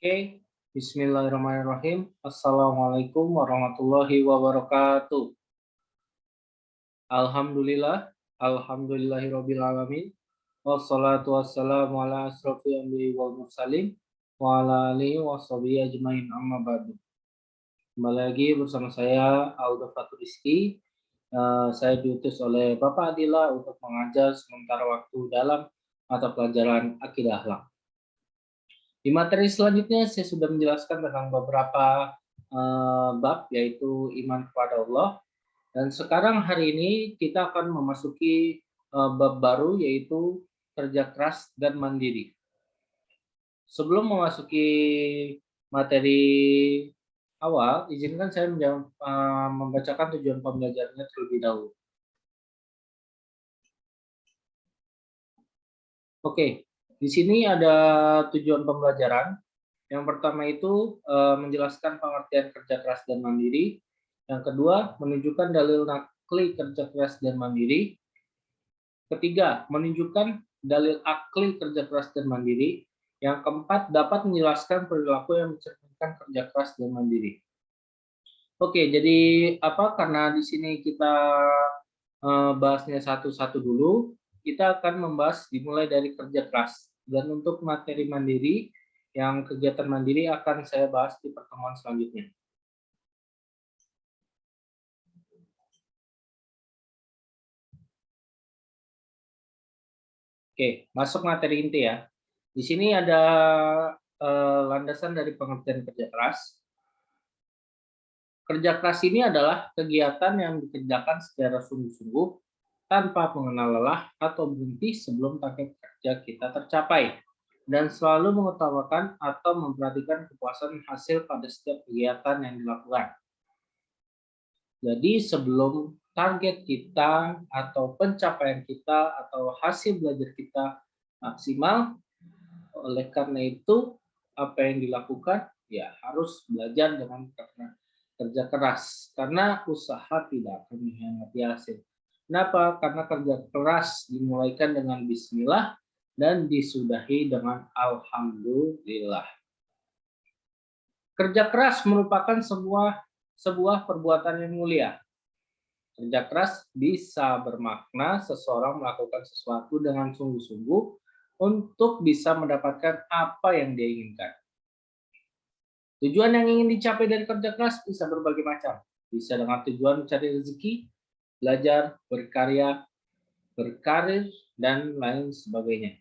Oke, bismillahirrahmanirrahim. Assalamualaikum warahmatullahi wabarakatuh. Alhamdulillah, alhamdulillahirabbil alamin. Wassalatu wassalamu ala asrofil anbiya'i wal mursalin wa ala alihi washabihi ajmain amma ba'du. Kembali lagi bersama saya Aldo Fatur Rizky. Saya diutus oleh Bapak Adila untuk mengajar sementara waktu dalam mata pelajaran Akidah Akhlak. Di materi selanjutnya saya sudah menjelaskan tentang beberapa bab, yaitu iman kepada Allah. Dan sekarang hari ini kita akan memasuki bab baru, yaitu kerja keras dan mandiri. Sebelum memasuki materi awal, izinkan saya membacakan tujuan pembelajarannya terlebih dahulu. Oke, di sini ada tujuan pembelajaran. Yang pertama itu menjelaskan pengertian kerja keras dan mandiri. Yang kedua, menunjukkan dalil nakli kerja keras dan mandiri. Ketiga, menunjukkan dalil akli kerja keras dan mandiri. Yang keempat, dapat menjelaskan perilaku yang mencerminkan kerja keras dan mandiri. Oke, jadi karena di sini kita bahasnya satu-satu dulu, kita akan membahas dimulai dari kerja keras. Dan untuk materi mandiri, yang kegiatan mandiri akan saya bahas di pertemuan selanjutnya. Oke, masuk materi inti ya. Di sini ada landasan dari pengertian kerja keras. Kerja keras ini adalah kegiatan yang dikerjakan secara sungguh-sungguh tanpa mengenal lelah atau berhenti sebelum target kerja kita tercapai, dan selalu mengutamakan atau memperhatikan kepuasan hasil pada setiap kegiatan yang dilakukan. Jadi sebelum target kita atau pencapaian kita atau hasil belajar kita maksimal, oleh karena itu apa yang dilakukan ya harus belajar dengan kerja keras, karena usaha tidak akan mengkhianati hasil. Kenapa? Karena kerja keras dimulaikan dengan bismillah dan disudahi dengan alhamdulillah. Kerja keras merupakan sebuah perbuatan yang mulia. Kerja keras bisa bermakna seseorang melakukan sesuatu dengan sungguh-sungguh untuk bisa mendapatkan apa yang dia inginkan. Tujuan yang ingin dicapai dari kerja keras bisa berbagai macam. Bisa dengan tujuan mencari rezeki, belajar, berkarya, berkarir, dan lain sebagainya.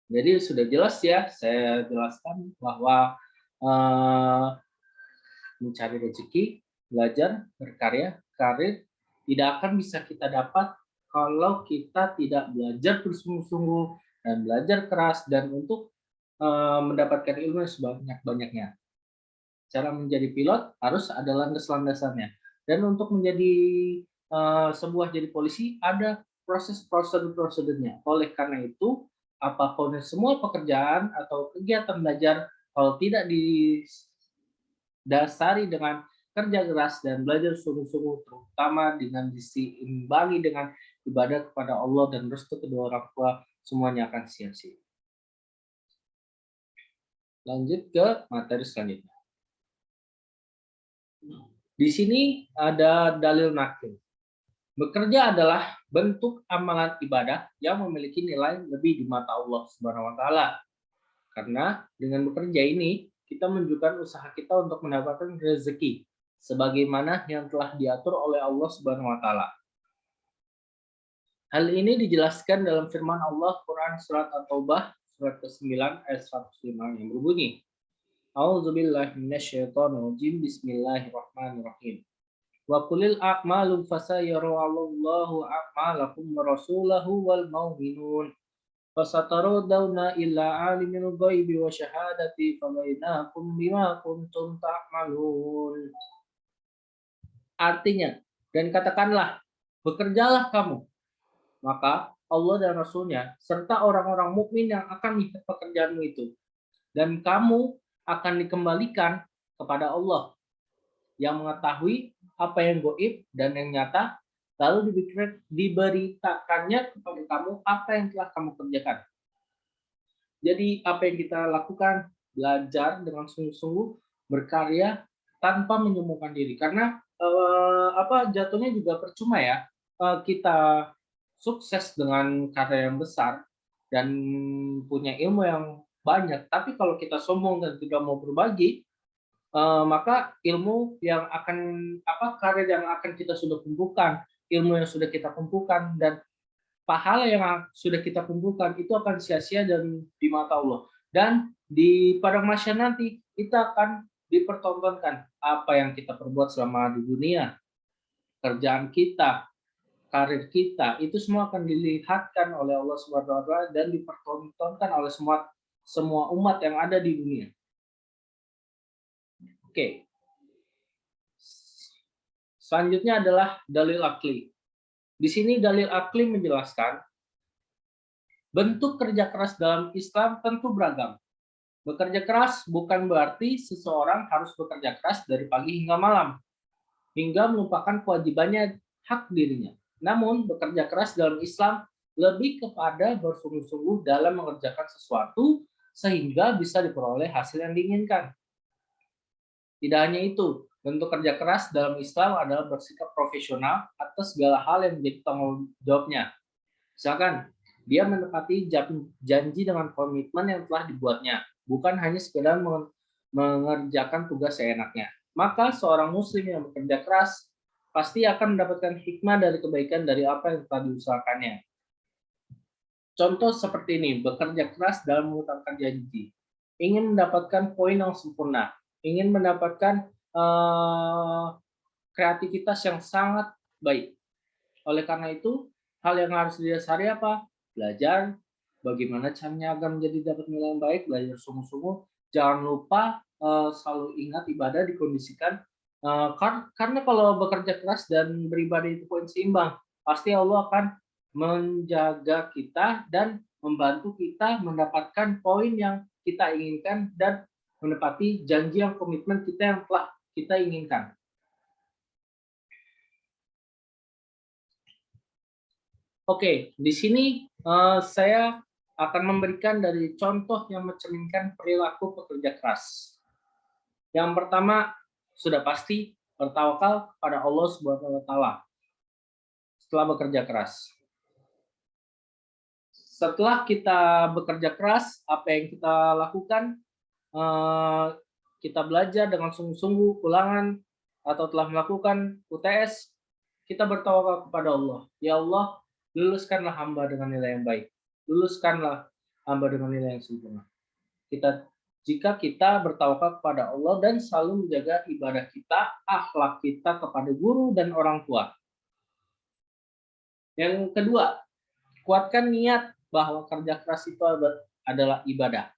Jadi sudah jelas ya, saya jelaskan bahwa mencari rezeki, belajar, berkarya, karir tidak akan bisa kita dapat kalau kita tidak belajar bersungguh-sungguh dan belajar keras dan untuk mendapatkan ilmu sebanyak-banyaknya. Cara menjadi pilot harus ada landas-landasannya. Dan untuk menjadi sebuah jadi polisi ada proses prosedur-prosedurnya. Oleh karena itu, apapun semua pekerjaan atau kegiatan belajar kalau tidak didasari dengan kerja keras dan belajar sungguh-sungguh, terutama dengan diseimbangi dengan ibadah kepada Allah dan restu kedua orang tua, semuanya akan sia-sia. Lanjut ke materi selanjutnya. Di sini ada dalil nakil. Bekerja adalah bentuk amalan ibadah yang memiliki nilai lebih di mata Allah Subhanahu wa taala. Karena dengan bekerja ini kita menunjukkan usaha kita untuk mendapatkan rezeki sebagaimana yang telah diatur oleh Allah Subhanahu wa taala. Hal ini dijelaskan dalam firman Allah Quran surat At-Taubah surat ke-9 ayat 105 yang berbunyi, A'udzubillahi minasyaitonirrajim, bismillahirrahmanirrahim. Wa qulil a'malu fasayarallahu a'malakum wa rasulahu wal mu'minun fasataradawna illa alimul ghaibi wa syahadati fabainakum bima kuntum ta'malun. Artinya, dan katakanlah, bekerjalah kamu, maka Allah dan Rasulnya serta orang-orang mukmin yang akan melihat pekerjaanmu itu, dan kamu akan dikembalikan kepada Allah yang mengetahui apa yang gaib dan yang nyata, lalu diberitakannya kepada kamu apa yang telah kamu kerjakan. Jadi apa yang kita lakukan belajar dengan sungguh-sungguh, berkarya tanpa menyombongkan diri. Karena jatuhnya juga percuma ya kita sukses dengan karya yang besar dan punya ilmu yang banyak, tapi kalau kita sombong dan tidak mau berbagi, maka ilmu yang akan karya yang akan kita sudah kumpulkan, ilmu yang sudah kita kumpulkan, dan pahala yang sudah kita kumpulkan itu akan sia-sia dan di mata Allah. Dan di padang mahsyar nanti kita akan dipertontonkan apa yang kita perbuat selama di dunia, kerjaan kita, karir kita, itu semua akan dilihatkan oleh Allah Subhanahu wa taala dan dipertontonkan oleh semua umat yang ada di dunia. Oke. Selanjutnya adalah dalil akli. Di sini dalil akli menjelaskan bentuk kerja keras dalam Islam tentu beragam. Bekerja keras bukan berarti seseorang harus bekerja keras dari pagi hingga malam, hingga melupakan kewajibannya hak dirinya. Namun, bekerja keras dalam Islam lebih kepada bersungguh-sungguh dalam mengerjakan sesuatu sehingga bisa diperoleh hasil yang diinginkan. Tidak hanya itu, bentuk kerja keras dalam Islam adalah bersikap profesional atas segala hal yang menjadi tanggung jawabnya. Misalkan, dia menepati janji dengan komitmen yang telah dibuatnya, bukan hanya sekedar mengerjakan tugas seenaknya. Maka seorang muslim yang bekerja keras pasti akan mendapatkan hikmah dari kebaikan dari apa yang telah diusahakannya. Contoh seperti ini, bekerja keras dalam mengutamakan janji, ingin mendapatkan poin yang sempurna, ingin mendapatkan kreativitas yang sangat baik. Oleh karena itu, hal yang harus didasari apa? Belajar bagaimana caranya agar menjadi dapat nilai yang baik, belajar sungguh-sungguh. Jangan lupa selalu ingat ibadah dikondisikan, karena kalau bekerja keras dan beribadah itu poin seimbang, pasti Allah akan menjaga kita dan membantu kita mendapatkan poin yang kita inginkan dan menepati janji yang komitmen kita yang telah kita inginkan. Oke, di sini saya akan memberikan dari contoh yang mencerminkan perilaku pekerja keras. Yang pertama, sudah pasti bertawakal pada Allah Subhanahu wa taala setelah bekerja keras. Setelah kita bekerja keras, apa yang kita lakukan? Kita belajar dengan sungguh-sungguh, ulangan, atau telah melakukan UTS, kita bertawakal kepada Allah. Ya Allah, luluskanlah hamba dengan nilai yang baik. Luluskanlah hamba dengan nilai yang sempurna. Jika kita bertawakal kepada Allah dan selalu menjaga ibadah kita, akhlak kita kepada guru dan orang tua. Yang kedua, kuatkan niat bahwa kerja keras itu adalah ibadah.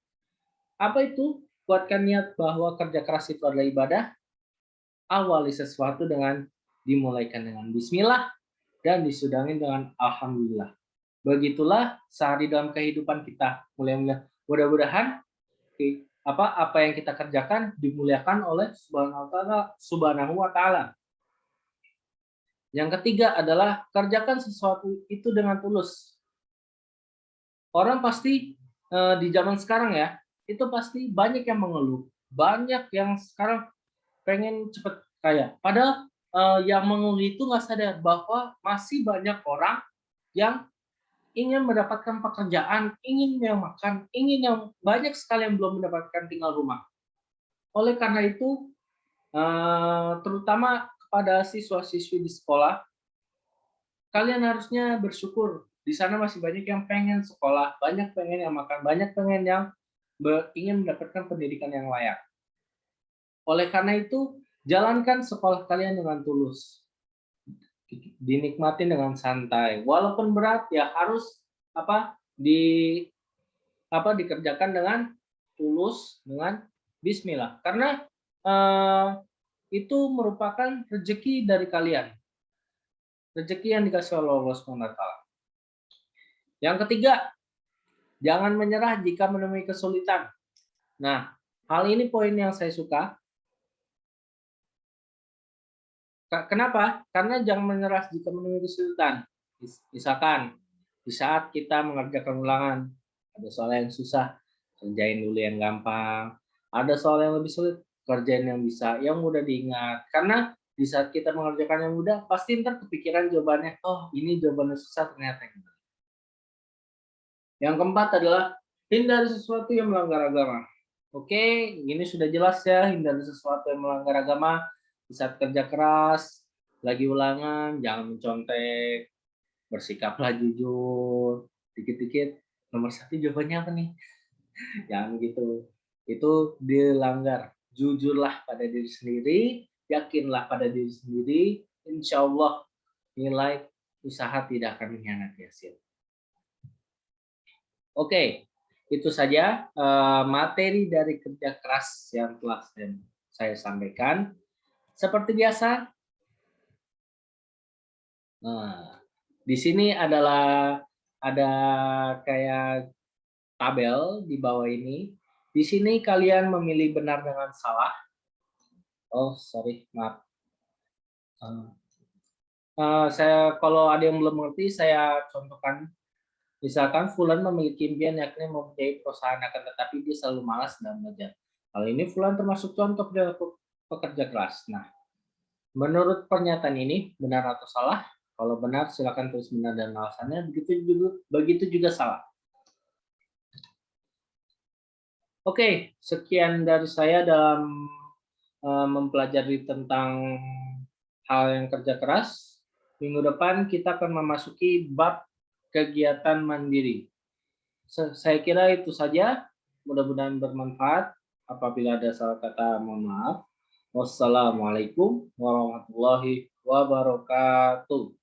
Apa itu? Kuatkan niat bahwa kerja keras itu adalah ibadah. Awali sesuatu dengan dimulaikan dengan bismillah dan disudahi dengan alhamdulillah. Begitulah sehari dalam kehidupan kita. Mudah-mudahan apa yang kita kerjakan dimuliakan oleh Subhanahu wa taala. Yang ketiga adalah kerjakan sesuatu itu dengan tulus. Orang pasti di zaman sekarang ya, itu pasti banyak yang mengeluh, banyak yang sekarang pengen cepat kaya. Padahal yang mengeluh itu nggak sadar bahwa masih banyak orang yang ingin mendapatkan pekerjaan, ingin yang makan, ingin yang banyak sekali yang belum mendapatkan tinggal rumah. Oleh karena itu, terutama kepada siswa-siswi di sekolah, kalian harusnya bersyukur. Di sana masih banyak yang pengen sekolah, banyak pengen yang makan, banyak pengen yang ingin mendapatkan pendidikan yang layak. Oleh karena itu, jalankan sekolah kalian dengan tulus. Dinikmati dengan santai. Walaupun berat ya harus dikerjakan dengan tulus, dengan bismillah. Karena itu merupakan rezeki dari kalian. Rezeki yang dikasih oleh Allah SWT. Yang ketiga, jangan menyerah jika menemui kesulitan. Nah, hal ini poin yang saya suka. Kenapa? Karena jangan menyerah jika menemui kesulitan. Misalkan, di saat kita mengerjakan ulangan, ada soal yang susah, kerjain dulu yang gampang. Ada soal yang lebih sulit, kerjain yang bisa, yang mudah diingat. Karena di saat kita mengerjakan yang mudah, pasti ntar kepikiran jawabannya, oh ini jawabannya susah ternyata yang mudah. Yang keempat adalah hindari sesuatu yang melanggar agama. Oke, ini sudah jelas ya, hindari sesuatu yang melanggar agama. Di saat kerja keras, lagi ulangan, jangan mencontek, bersikaplah jujur. Dikit-dikit, nomor satu jawabannya apa nih? Jangan gitu. Itu dilanggar. Jujurlah pada diri sendiri, yakinlah pada diri sendiri, insya Allah nilai usaha tidak akan mengkhianati hasil. Oke, itu saja materi dari kerja keras yang telah saya sampaikan. Seperti biasa, nah, di sini adalah ada kayak tabel di bawah ini. Di sini kalian memilih benar dengan salah. Oh, sorry, maaf. Saya kalau ada yang belum mengerti, saya contohkan. Misalkan Fulan memiliki impian yakni mempunyai perusahaan akan tetapi dia selalu malas dan belajar. Kalau ini Fulan termasuk contoh pekerja keras. Nah, menurut pernyataan ini benar atau salah? Kalau benar silakan tulis benar dan alasannya. Begitu juga salah. Oke, sekian dari saya dalam mempelajari tentang hal yang kerja keras. Minggu depan kita akan memasuki bab kegiatan mandiri. Saya kira itu saja. Mudah-mudahan bermanfaat. Apabila ada salah kata, mohon maaf. Wassalamualaikum warahmatullahi wabarakatuh.